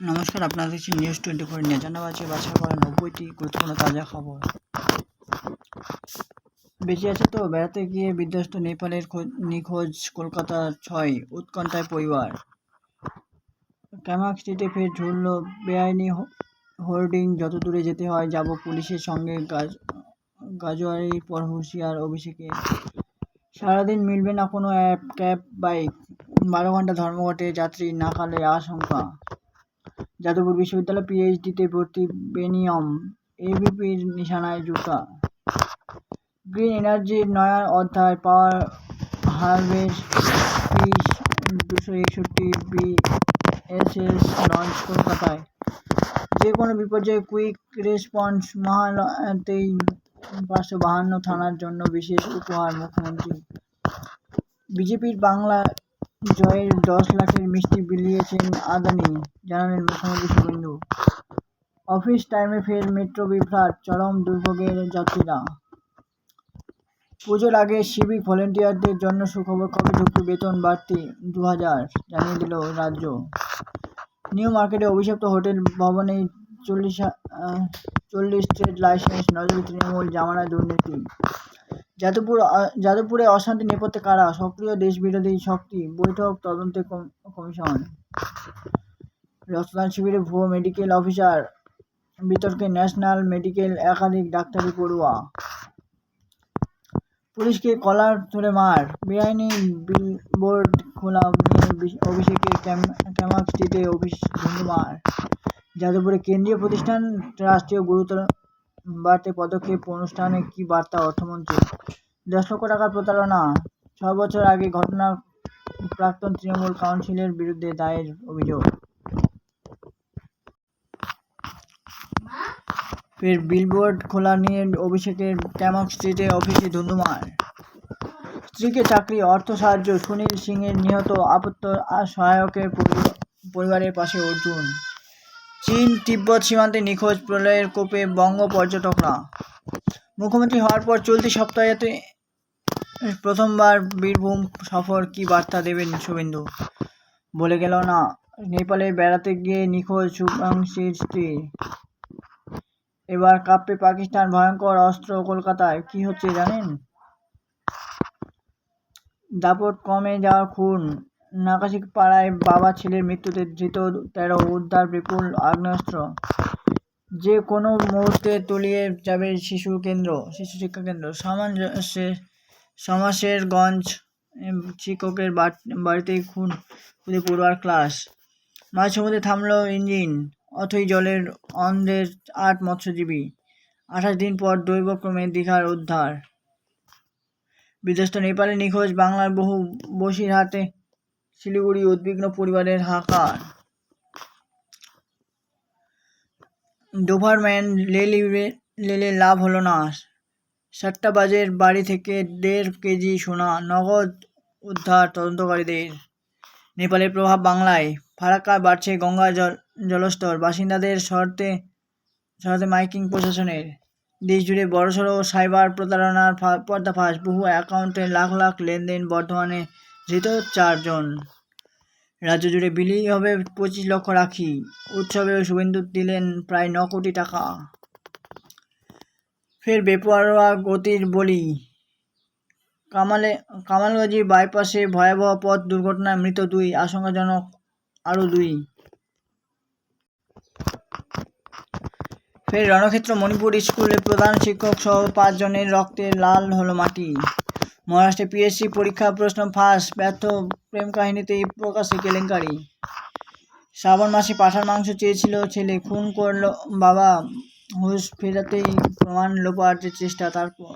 নমস্কার, আপনারা দেখছেন নিউজ 24 নিয়ে জানাবো আছে বাছাই করা 90টি গুরুত্বপূর্ণ তাজা খবর। বেঁচে আছে তো? বেড়াতে গিয়ে বিধ্বস্ত নেপালের নিখোঁজ কলকাতার 6 উৎকণ্ঠায় পরিবার। ক্যামাক স্ট্রিটে ফের ঝুলল বেআইনি হোর্ডিং, যত দূরে যেতে হয় যাব, পুলিশের সঙ্গে গাজোয়ারির পর হুঁশিয়ার অভিষেকে। সারাদিন মিলবে না কোনো ক্যাব বাইক, 12 ঘন্টা ধর্মঘটে যাত্রী নাকালের আশঙ্কা। যাদবপুর বিশ্ববিদ্যালয় পিএইচডিতে ভর্তি বেনিয়ম, এবিপির নিশানায় জুতা। গ্রিন এনার্জির নয়া অধ্যায়, পাওয়ার হারভেস্ট 261 বিএসএস লঞ্চ কলকাতায়। যে কোনো বিপর্যয়ে কুইক রেসপন্স মহালয়াতেই 552 থানার জন্য বিশেষ উপহার মুখ্যমন্ত্রী। বিজেপির বাংলা জয়ের 10 লাখের মিষ্টি বিলিয়েছেন আদানি, জানালেন মুখ্যমন্ত্রী শুভেন্দু। অফিস টাইমে ফের মেট্রো বিভ্রাট, চরম দুর্ভোগের যাত্রীরা। পুজোর আগে সিভিক ভলেন্টিয়ারদের জন্য সুখবর, কবে ঢুকবে বেতন বাড়তি 2000, জানিয়ে দিল রাজ্য। নিউ মার্কেটে অভিশপ্ত হোটেল ভবনেই 40 ট্রেড লাইসেন্স, নজরে তৃণমূল জামানায় দুর্নীতি। যাদবপুরে অশান্তি নেপথ্যে কারা? সক্রিয় দেশবিরোধী শক্তি, বৈঠক তদন্তে কমিশন। রক্তদান শিবিরে ভুয়ো মেডিকেল অফিসার, বিতর্কে ন্যাশনাল মেডিকেল, একাধিক ডাক্তারি পড়ুয়া। পুলিশকে কলার ধরে মার, বেআইনি বিলবোর্ড খোলা নিয়ে অভিষেকে ক্যামাক স্ট্রিটে অফিস ধুন্ধুমার। যাদবপুরে কেন্দ্রীয় প্রতিষ্ঠান রাষ্ট্রীয় গুরুত্ব বাড়তে পদক্ষেপ, অনুষ্ঠানে কি বার্তা অর্থমন্ত্রী? 10 লক্ষ টাকার প্রতারণা, 6 বছর আগে ঘটনা, প্রাক্তন তৃণমূল কাউন্সিলের বিরুদ্ধে দায়ের অভিযোগ। ফের বিলবোর্ড খোলা নিয়ে অভিষেকের ক্যামাক স্ট্রিটে অফিসে ধুন্ধুমার। স্ত্রীকে চাকরি, অর্থ সাহায্য, সুনীল সিংয়ের নিহত আপত্ত সহায়কের পরিবারের পাশে অর্জুন। চীন তিব্বত সীমান্তে নিখোঁজ, প্রলয়ের কোপে বঙ্গ পর্যটকরা। মুখ্যমন্ত্রী হওয়ার পর চলতি সপ্তাহেতে প্রথমবার বীরভূম সফর, কি বার্তা দেবেন শুভেন্দু? বলে গেল না, নেপালে বেড়াতে গিয়ে নিখোঁজ শুভাংশীর স্ত্রী। এবার কাঁপবে পাকিস্তান, ভয়ঙ্কর অস্ত্র কলকাতায়। কি হচ্ছে জানেন? দাপট কমে যাওয়ার খুন, নাকাশিপাড়ায় বাবা ছেলের মৃত্যুতে ধৃত 13, উদ্ধার বিপুল আগ্নেয়াস্ত্র। যে কোনো মুহূর্তে তলিয়ে যাবে শিশু শিক্ষা কেন্দ্র। সমাশেরগঞ্জ শিক্ষকের বাড়িতেই খুন, খুদে পড়ুয়ার ক্লাস। মাঝ সমুদ্রে থামল ইঞ্জিন, অথই জলের অন্ধের 8 মৎস্যজীবী। 28 দিন পর দৈবক্রমে দীঘার উদ্ধার। বিধ্বস্ত নেপালে নিখোঁজ বাংলার বহু, বসিরহাটে শিলিগুড়ি, উদ্বিগ্ন পরিবারের হাহাকার। ডোভারম্যান লেলে লাভ হলো না, সাট্টাবাজের বাড়ি থেকে 1.5 কেজি সোনা, নগদ উদ্ধার তদন্তকারীদের। নেপালের প্রভাব বাংলায়, ফারাক্কায় বাড়ছে গঙ্গা জলস্তর, বাসিন্দাদের সরাতে মাইকিং প্রশাসনের। দেশজুড়ে বড়সড় সাইবার প্রতারণার পর্দাফাঁস, বহু অ্যাকাউন্টে লাখ লাখ লেনদেন, বর্ধমানে ধৃত 4 জন। রাজ্য জুড়ে বিলি হবে 25 লক্ষ রাখি, উৎসবে শুভেন্দু দিলেন প্রায় 9 কোটি টাকা। ফের বেপরোয়া গতির বলি, কামালগাজী বাইপাসে ভয়াবহ পথ দুর্ঘটনায় মৃত 2, আশঙ্কাজনক আরও 2। ফের রণক্ষেত্র, মণিপুর স্কুলে প্রধান শিক্ষক সহ 5 জনের রক্তে লাল হলো মাটি। মহারাষ্ট্রে পিএসসি পরীক্ষা প্রশ্ন ফাঁস, ব্যর্থ প্রেম কাহিনীতেই প্রকাশ্যে কেলেঙ্কারি। শ্রাবণ মাসে পাঁঠার মাংস চেয়েছিল ছেলে, খুন করল বাবা, হুঁশ ফেরাতেই প্রমাণ লোপাটের চেষ্টা। তারপর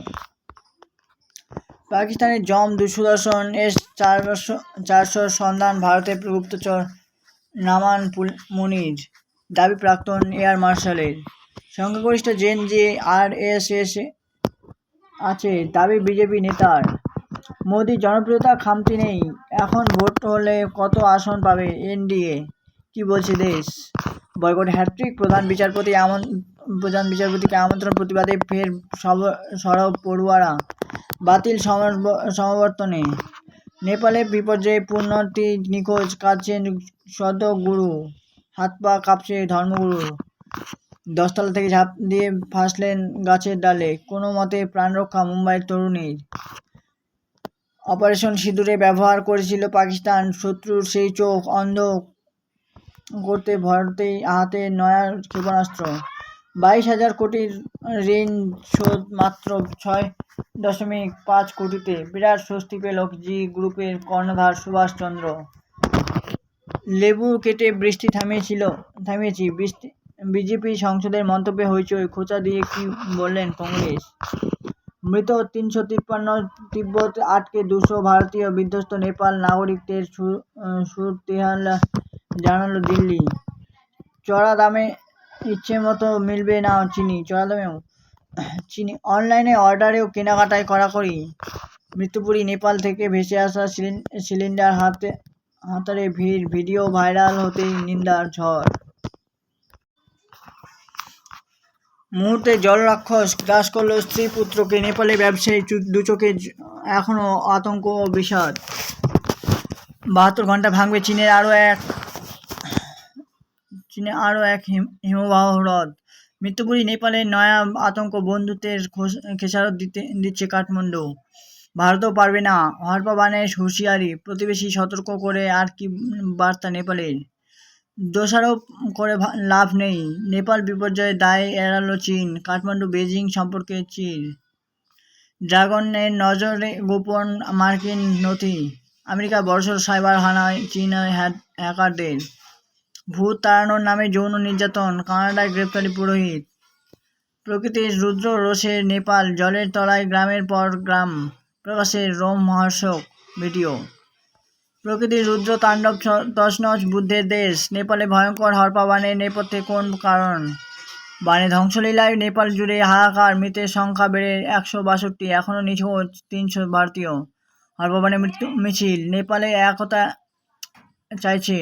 পাকিস্তানের জম সুদর্শন S-400 সন্ধান, ভারতের গুপ্তচর নামান মুনির, দাবি প্রাক্তন এয়ার মার্শালের। সংখ্যাগরিষ্ঠ জেন যে RSS আছে, দাবি বিজেপি নেতার। মোদির জনপ্রিয়তা খামতি নেই, এখন ভোট হলে কত আসন পাবে এনডিএ, কি বলছে দেশ? বয়কট হ্যাট্রিক, প্রধান বিচারপতিকে আমন্ত্রণ, প্রতিবাদে ফের সরব পড়ুয়ারা, বাতিল সমাবর্তনে। নেপালে বিপর্যয়ে পুণ্যার্থী নিখোঁজ, কাঁদছেন সদ্য গুরু, হাত পা কাঁপছে ধর্মগুরু। 10 তলা থেকে ঝাঁপ দিয়ে ফাঁসলেন গাছের ডালে, কোনো মতে প্রাণরক্ষা মুম্বাইয়ের তরুণীর। অপারেশন সিঁদুরে ব্যবহার করেছিল পাকিস্তান, শত্রুর সেই চোখ অন্ধ করতে ভারতেই হাতে নয়া ক্ষেপণাস্ত্র। 22,000 কোটির ঋণ শোধ মাত্র 6.5 কোটিতে। বিরাট স্বস্তি পেল জি গ্রুপের কর্ণধার সুভাষচন্দ্র। লেবু কেটে বৃষ্টি থামিয়েছি। বিজেপি সংসদের মন্তব্যে হইচই, খোঁচা দিয়ে কি বললেন কংগ্রেস। মৃত 353, তিব্বত আটকে 200 ভারতীয় বিধ্বস্ত, নেপাল নাগরিকদের সুরতেহাল জানালো দিল্লি। চড়া দামে ইচ্ছে মতো মিলবে না চিনি, চড়া দামেও চিনি। অনলাইনে অর্ডারেও কেনাকাটায় কড়াকড়ি। মৃত্যুপুরী নেপাল থেকে ভেসে আসা সিলিন্ডার হাতারে ভিড়, ভিডিও ভাইরাল হতেই নিন্দার ঝড়। মুহূর্তে জলরাক্ষস গ্রাস করল স্ত্রী পুত্রকে। নেপালে ব্যবসায়ী দুচোখে এখনও আতঙ্ক ও বিষাদ। 72 ঘন্টা ভাঙবে চীনের আরও এক হিমবাহ হ্রদ। মৃত্যুপুরী নেপালের নয়া আতঙ্ক, বন্ধুত্বের খেসারত দিচ্ছে কাঠমান্ডু। ভারতও পারবে না, হরপা বানের হুঁশিয়ারি। প্রতিবেশী সতর্ক করে আর কি বার্তা নেপালের। দোষারোপ করে লাভ নেই, নেপাল বিপর্যয়ের দায় এড়ালো চীন। কাঠমান্ডু বেজিং সম্পর্কে চির। ড্রাগনের নজরে গোপন মার্কিন নথি। আমেরিকা বড়সড় সাইবার হানায় চীন হ্যাকারদের। ভূত তাড়ানোর নামে যৌন নির্যাতন, কানাডায় গ্রেপ্তারি পুরোহিত। প্রকৃতির রুদ্র রোষে নেপাল, জলের তলায় গ্রামের পর গ্রাম। প্রকাশে রোমহর্ষক ভিডিও। প্রকৃতির রুদ্র তাণ্ডব, তছনছ বুদ্ধের দেশ। নেপালে ভয়ঙ্কর হরপা বানের নেপথ্যে কোন কারণ? বানে ধ্বংসলীলায় নেপাল জুড়ে হাহাকার, মৃতের সংখ্যা বেড়ে 162, এখনও নিখোঁজ 300 ভারতীয়। হরপা বানে মৃত্যু মিছিল, নেপালে একতা চাইছে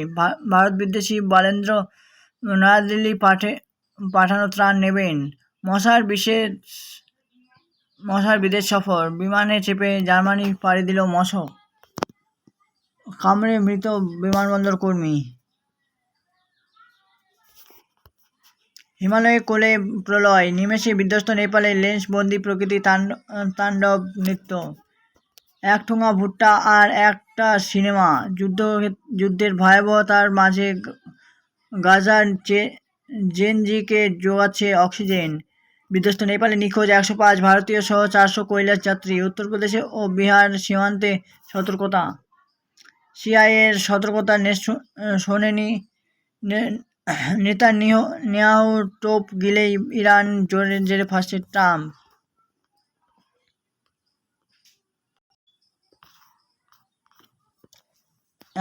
ভারত বিদ্বেষী বালেন্দ্র। নয়াদিল্লি পাঠানো ত্রাণ নেবেন। মশার বিদেশ সফর, বিমানে চেপে জার্মানি পাড়ি দিল মশক। কামড়ে মৃত বিমানবন্দর কর্মী। হিমালয়ে কোলে প্রলয়, নিমেষে বিধ্বস্ত নেপালে লেন্সবন্দি প্রকৃতি তাণ্ডব নৃত্য। এক ঠোঙা ভুট্টা আর একটা সিনেমা। যুদ্ধের ভয়াবহতার মাঝে গাজার জেনজিকে জোগাচ্ছে অক্সিজেন। বিধ্বস্ত নেপালে নিখোঁজ 105 ভারতীয় সহ 400 কৈলাস যাত্রী। উত্তরপ্রদেশে ও বিহার সীমান্তে সতর্কতা। সিআইএর সতর্কতা শোনেনি নেতানিয়াহু। টোপ গিলেই ইরান জেরে ফাঁসছে ট্রাম্প।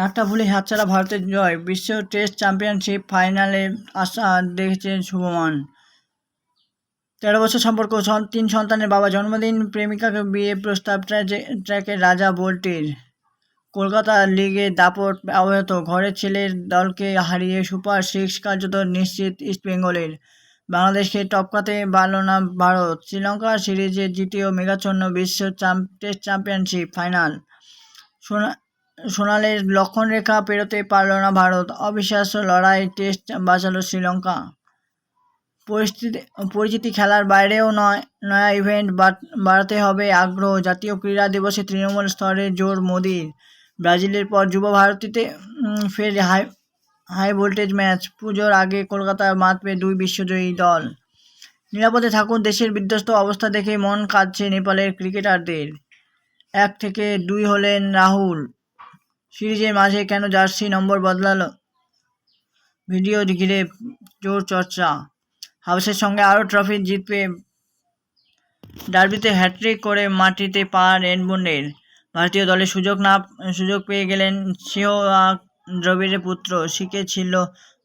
একটা ভুলে হাতছাড়া ভারতের জয়। বিশ্ব টেস্ট চ্যাম্পিয়নশিপ ফাইনালে আশা দেখেছেন শুভমান। 13 বছর সম্পর্ক, 3 সন্তানের বাবা। জন্মদিন প্রেমিকাকে বিয়ে প্রস্তাব ট্র্যাকের রাজা বোল্টের। কলকাতা লিগে দাপট অব্যাহত, ঘরের ছেলের দলকে হারিয়ে সুপার 6 কার্যত নিশ্চিত ইস্টবেঙ্গলের। বাংলাদেশকে টপকাতে পারল না ভারত। শ্রীলঙ্কা সিরিজে দ্বিতীয় মেঘাচ্ছন্ন বিশ্ব টেস্ট চ্যাম্পিয়নশিপ ফাইনাল। সোনালের লক্ষ্মণরেখা পেরোতে পারল না ভারত। অবিশ্বাস্য লড়াই, টেস্ট বাঁচাল শ্রীলঙ্কা। পরিচিতি খেলার বাইরেও নয়া ইভেন্ট বাড়াতে হবে আগ্রহ। জাতীয় ক্রীড়া দিবসে তৃণমূল স্তরে জোর মোদির। ব্রাজিলের পর যুব ভারতীতে ফের হাই ভোল্টেজ ম্যাচ। পুজোর আগে কলকাতায় মাতবে 2 বিশ্বজয়ী দল। নিরাপদে থাকুন, দেশের বিধ্বস্ত অবস্থা দেখে মন কাঁদছে নেপালের ক্রিকেটারদের। 1 থেকে 2 হলেন রাহুল। সিরিজের মাঝে কেন জার্সি নম্বর বদলালো? ভিডিও ঘিরে জোর চর্চা। হাউসের সঙ্গে আরও ট্রফি জিতবে। ডার্বিতে হ্যাট্রিক করে মাটিতে পা এডমন্ডের। ভারতীয় দলে সুযোগ পেয়ে গেলেন সেহওয়াগ, দ্রবিড়ের পুত্র। শিখেছিল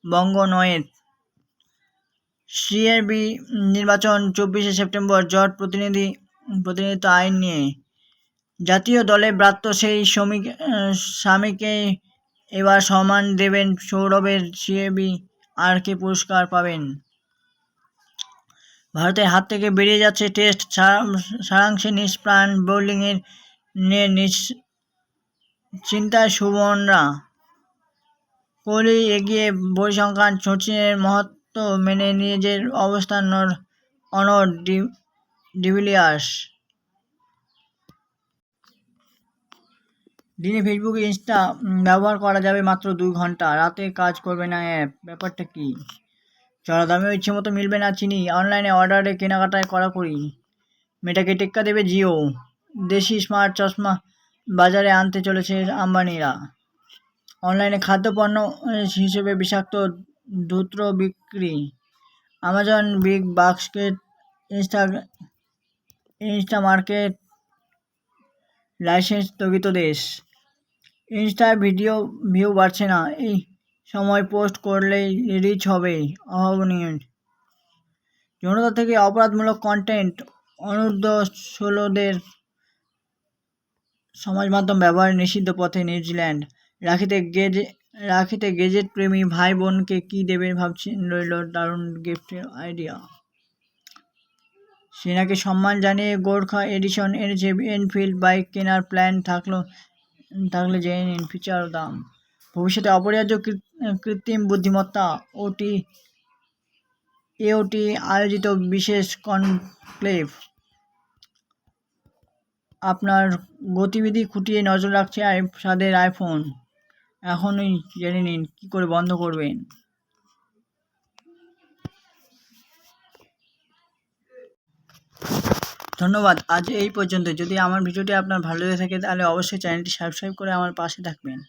বঙ্গনয়েত। সিএবি নির্বাচন 24শে সেপ্টেম্বর। জট প্রতিনিধিত্ব আইন নিয়ে। জাতীয় দলে ব্রাত্য সেই স্বামীকে এবার সম্মান দেবেন সৌরভের সিএবি। আর কে পুরস্কার পাবেন? ভারতের হাত থেকে বেরিয়ে যাচ্ছে টেস্ট। সারাংশে নিষ্প্রাণ বোলিংয়ের নিয়ে চিন্তায় সুবনরা। কোহলি এগিয়ে পরিসংখ্যান, সচিনের মহত্ব মেনে নিজের অবস্থান অনর ডিভিলিয়ার্স। দিনে ফেসবুক ইনস্টা ব্যবহার করা যাবে মাত্র 2 ঘন্টা, রাতে কাজ করবে না অ্যাপ, ব্যাপারটা কি? চড়া দামেও ইচ্ছে মতো মিলবে না চিনি, অনলাইনে অর্ডারে কেনাকাটায় কড়াকড়ি। মেটাকে টেক্কা দেবে জিও, দেশি স্মার্ট চশমা বাজারে আনতে চলেছে আম্বানিরা। অনলাইনে খাদ্যপণ্য হিসেবে বিষাক্ত দ্রুত বিক্রি, আমাজন বিগ বাস্কেট, ইনস্টামার্কেট লাইসেন্স স্থগিত দেশ। ইনস্টায় ভিডিও ভিউ বাড়ছে না, এই সময় পোস্ট করলেই রিচ হবে অভাবনীয়। যৌনতা থেকে অপরাধমূলক কন্টেন্ট, অনূর্ধ্ব 16দের সমাজ মাধ্যম ব্যবহার নিষিদ্ধ পথে নিউজিল্যান্ড। রাখিতে গেজেট প্রেমী ভাই বোনকে কী দেবে ভাবছেন, রইল দারুণ গিফটের আইডিয়া। সেনাকে সম্মান জানিয়ে গোর্খা এডিশন এনেছে এনফিল্ড বাইক, কেনার প্ল্যান থাকলে জেনে নিন ফিচার ও দাম। ভবিষ্যতে অপরিহার্য কৃত্রিম বুদ্ধিমত্তা এওটি আয়োজিত বিশেষ কনক্লেভ। আপনার গতিবিধি খুঁটিয়ে নজর রাখছে স্বাদের আইফোন, এখনই জেনে নিন কী করে বন্ধ করবেন। ধন্যবাদ, আজ এই পর্যন্ত। যদি আমার ভিডিওটি আপনার ভালো লেগে থাকে তাহলে অবশ্যই চ্যানেলটি সাবস্ক্রাইব করে আমার পাশে থাকবেন।